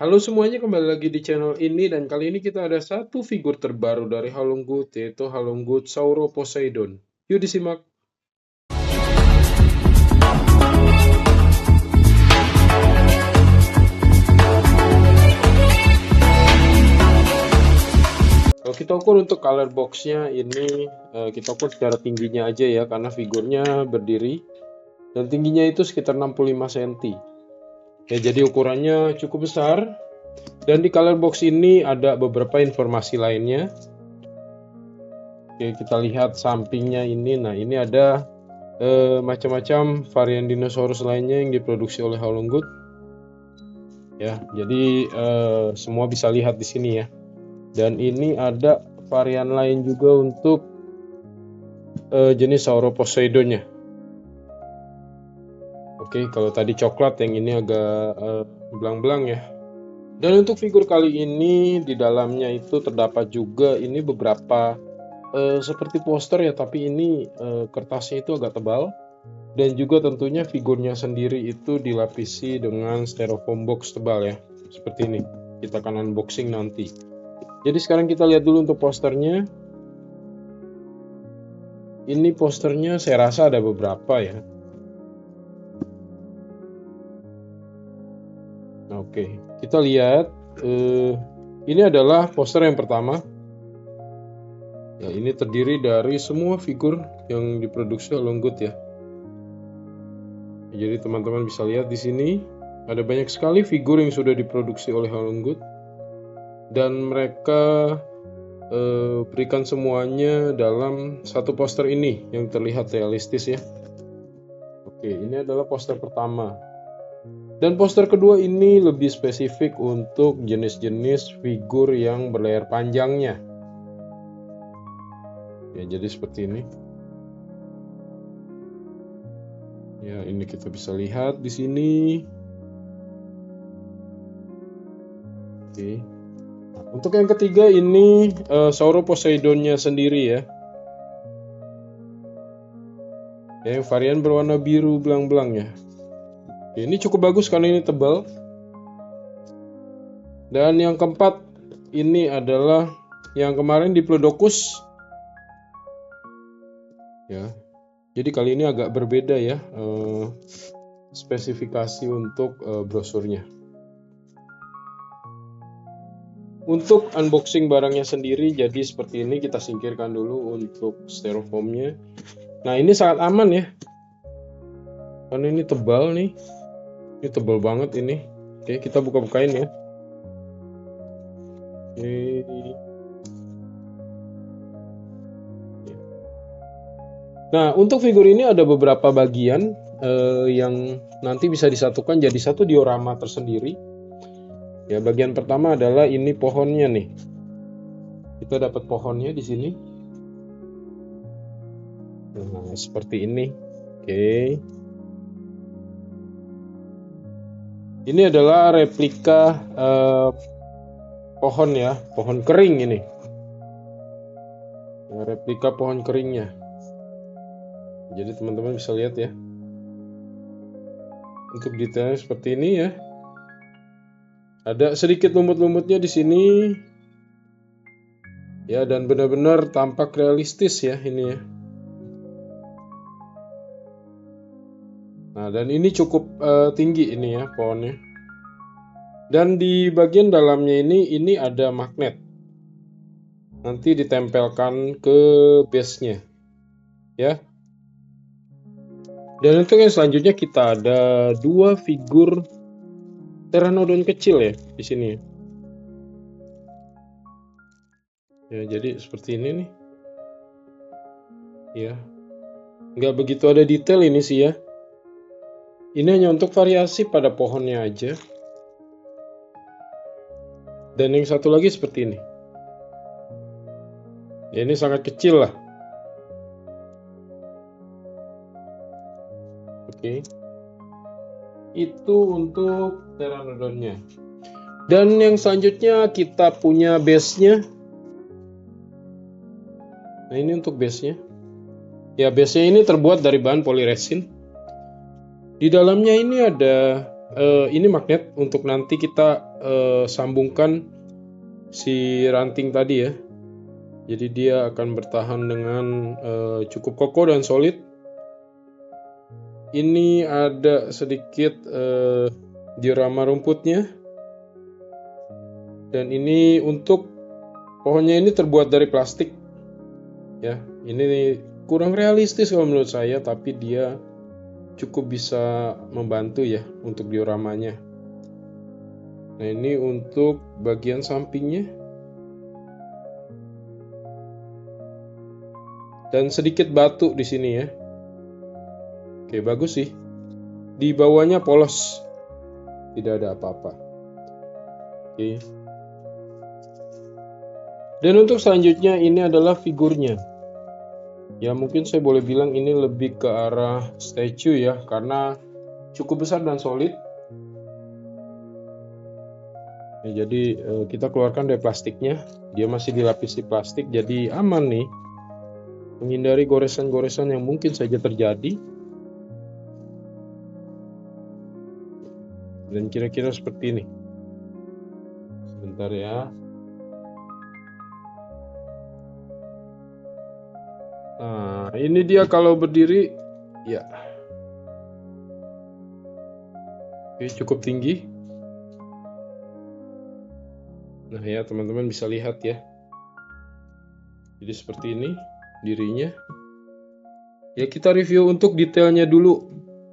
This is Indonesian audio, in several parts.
Halo semuanya, kembali lagi di channel ini dan kali ini kita ada satu figur terbaru dari Halonggut, yaitu Halonggut Sauro Poseidon. Yuk disimak. Kalau kita ukur untuk color boxnya ini, kita ukur secara tingginya aja ya, karena figurnya berdiri dan tingginya itu sekitar 65 cm. Ya, jadi ukurannya cukup besar. Dan di color box ini ada beberapa informasi lainnya. Oke, kita lihat sampingnya ini. Nah, ini ada macam-macam varian dinosaurus lainnya yang diproduksi oleh Halonggut. Ya, jadi semua bisa lihat di sini ya. Dan ini ada varian lain juga untuk jenis Sauroposeidonnya. Oke, kalau tadi coklat, yang ini agak belang-belang ya. Dan untuk figur kali ini di dalamnya itu terdapat juga ini beberapa seperti poster ya, tapi ini kertasnya itu agak tebal. Dan juga tentunya figurnya sendiri itu dilapisi dengan styrofoam box tebal ya, seperti ini. Kita akan unboxing nanti. Jadi sekarang kita lihat dulu untuk posternya. Ini posternya saya rasa ada beberapa ya. Oke, kita lihat. Ini adalah poster yang pertama. Ya, ini terdiri dari semua figur yang diproduksi Halonggut ya. Jadi teman-teman bisa lihat di sini ada banyak sekali figur yang sudah diproduksi oleh Halonggut dan mereka berikan semuanya dalam satu poster ini yang terlihat realistis ya. Oke, ini adalah poster pertama. Dan poster kedua ini lebih spesifik untuk jenis-jenis figur yang berlayar panjangnya. Ya, jadi seperti ini. Ya, ini kita bisa lihat di sini. Oke. Nah, untuk yang ketiga ini Sauroposeidonnya sendiri ya. Yang varian berwarna biru belang-belang ya. Oke, ini cukup bagus karena ini tebal. Dan yang keempat ini adalah yang kemarin Diplodocus. Ya. Jadi kali ini agak berbeda ya spesifikasi untuk brosurnya. Untuk unboxing barangnya sendiri jadi seperti ini, kita singkirkan dulu untuk styrofoamnya. Nah, ini sangat aman ya. Karena ini tebal nih. Ini tebal banget ini. Oke, kita buka-bukain ya. Oke. Nah, untuk figur ini ada beberapa bagian yang nanti bisa disatukan jadi satu diorama tersendiri. Ya, bagian pertama adalah ini pohonnya nih. Kita dapat pohonnya di sini. Nah, seperti ini. Oke. Ini adalah replika pohon ya, pohon kering ini. Replika pohon keringnya. Jadi teman-teman bisa lihat ya. Untuk detailnya seperti ini ya. Ada sedikit lumut-lumutnya di sini. Ya, dan benar-benar tampak realistis ya ini ya. Nah, dan ini cukup tinggi ini ya pohonnya. Dan di bagian dalamnya ini ada magnet. Nanti ditempelkan ke base-nya. Ya. Dan untuk yang selanjutnya kita ada dua figur Pteranodon kecil ya di sini. Ya, jadi seperti ini nih. Ya. Nggak begitu ada detail ini sih ya. Ini hanya untuk variasi pada pohonnya aja. Dan yang satu lagi seperti ini. Ya, ini sangat kecil lah. Oke. Itu untuk Pteranodonnya. Dan yang selanjutnya kita punya base-nya. Nah, ini untuk base-nya. Ya, base-nya ini terbuat dari bahan poliresin. Di dalamnya ini ada ini magnet untuk nanti kita sambungkan si ranting tadi ya. Jadi dia akan bertahan dengan cukup kokoh dan solid. Ini ada sedikit diorama rumputnya. Dan ini untuk pohonnya ini terbuat dari plastik. Ya, ini kurang realistis kalau menurut saya, tapi dia cukup bisa membantu ya untuk dioramanya. Nah, ini untuk bagian sampingnya. Dan sedikit batu di sini ya. Oke, bagus sih. Di bawahnya polos. Tidak ada apa-apa. Oke. Dan untuk selanjutnya ini adalah figurnya. Ya, mungkin saya boleh bilang ini lebih ke arah statue ya, karena cukup besar dan solid. Ya, jadi kita keluarkan dari plastiknya. Dia masih dilapisi plastik, jadi aman nih. Menghindari goresan-goresan yang mungkin saja terjadi. Dan kira-kira seperti ini. Sebentar ya. Nah, ini dia kalau berdiri. Ya. Oke, cukup tinggi. Nah ya, teman-teman bisa lihat ya. Jadi seperti ini dirinya. Ya, kita review untuk detailnya dulu,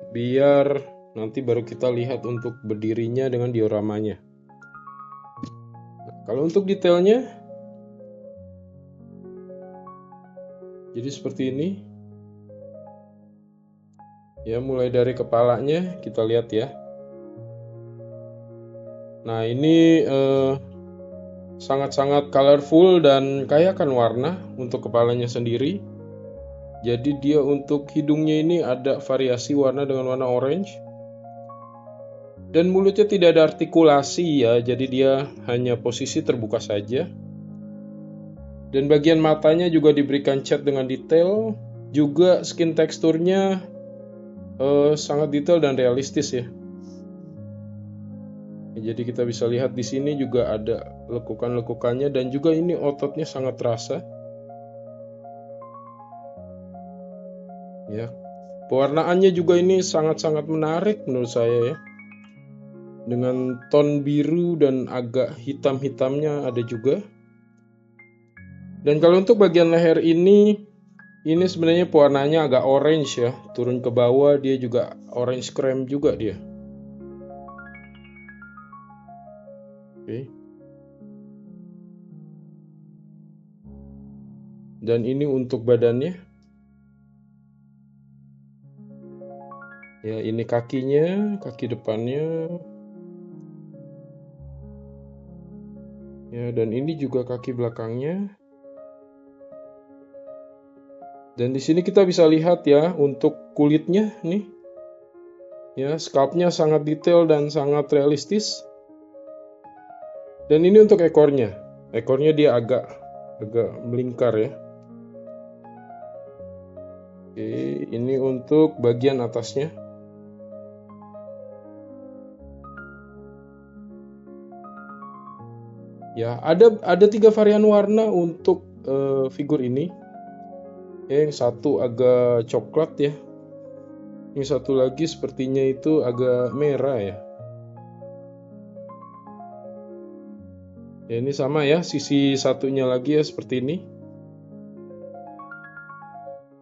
biar nanti baru kita lihat untuk berdirinya dengan dioramanya. Nah, kalau untuk detailnya, jadi seperti ini. Ya, mulai dari kepalanya kita lihat ya. Nah, ini sangat-sangat colorful dan kaya akan warna untuk kepalanya sendiri. Jadi dia untuk hidungnya ini ada variasi warna dengan warna orange. Dan mulutnya tidak ada artikulasi ya, jadi dia hanya posisi terbuka saja. Dan bagian matanya juga diberikan cat dengan detail. Juga skin teksturnya sangat detail dan realistis ya. Jadi kita bisa lihat di sini juga ada lekukan-lekukannya dan juga ini ototnya sangat terasa. Ya, pewarnaannya juga ini sangat-sangat menarik menurut saya ya. Dengan ton biru dan agak hitam-hitamnya ada juga. Dan kalau untuk bagian leher ini sebenarnya pewarnanya agak orange ya. Turun ke bawah dia juga orange cream juga dia. Oke. Dan ini untuk badannya. Ya, ini kakinya, kaki depannya. Ya, dan ini juga kaki belakangnya. Dan di sini kita bisa lihat ya untuk kulitnya nih. Ya, scalpnya sangat detail dan sangat realistis. Dan ini untuk ekornya. Ekornya dia agak melingkar ya. Oke, ini untuk bagian atasnya. Ya, ada 3 varian warna untuk figur ini. Yang satu agak coklat ya. Yang satu lagi sepertinya itu agak merah ya. Ya, ini sama ya, sisi satunya lagi ya seperti ini.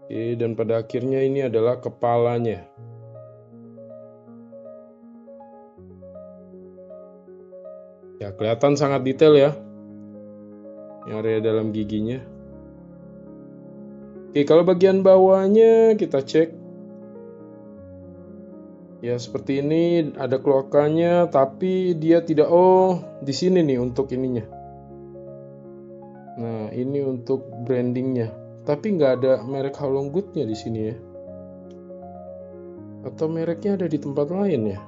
Oke, dan pada akhirnya ini adalah kepalanya. Ya, kelihatan sangat detail ya. Yang area dalam giginya. Oke, kalau bagian bawahnya kita cek. Ya, seperti ini ada kloakanya, tapi dia tidak. Oh, di sini nih untuk ininya. Nah, ini untuk brandingnya. Tapi nggak ada merek Halonggoodnya di sini ya. Atau mereknya ada di tempat lain ya?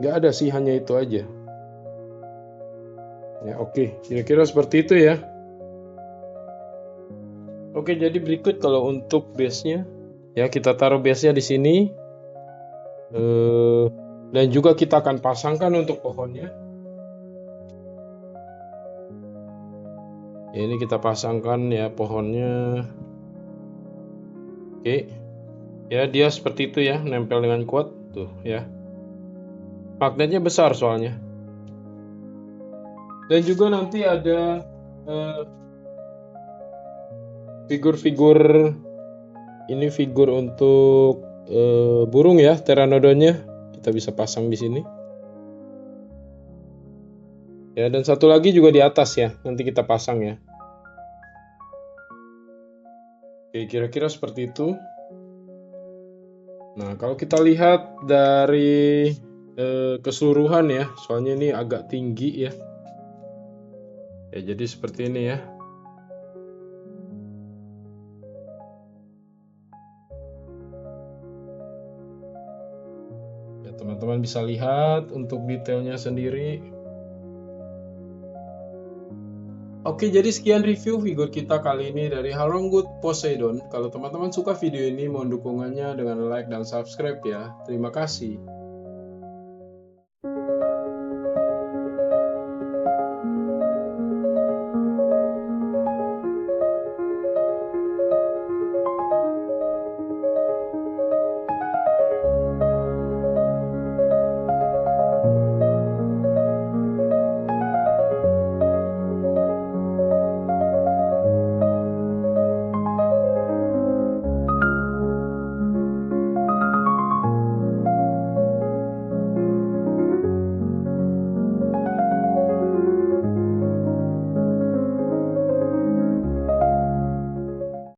Nggak ada sih, hanya itu aja. Ya, oke. Kira-kira seperti itu ya. Oke, jadi berikut kalau untuk base-nya. Ya, kita taruh base-nya di sini. Dan juga kita akan pasangkan untuk pohonnya. Ya, ini kita pasangkan ya pohonnya. Oke. Ya, dia seperti itu ya, nempel dengan kuat tuh ya. Magnetnya besar soalnya. Dan juga nanti ada figur-figur, ini figur untuk burung ya, pteranodonnya kita bisa pasang di sini. Ya, dan satu lagi juga di atas ya, nanti kita pasang ya. Oke, kira-kira seperti itu. Nah, kalau kita lihat dari keseluruhan ya, soalnya ini agak tinggi ya. Ya, jadi seperti ini ya. Ya, teman-teman bisa lihat untuk detailnya sendiri. Oke, jadi sekian review figur kita kali ini dari Haronggood Poseidon. Kalau teman-teman suka video ini, mohon dukungannya dengan like dan subscribe ya. Terima kasih.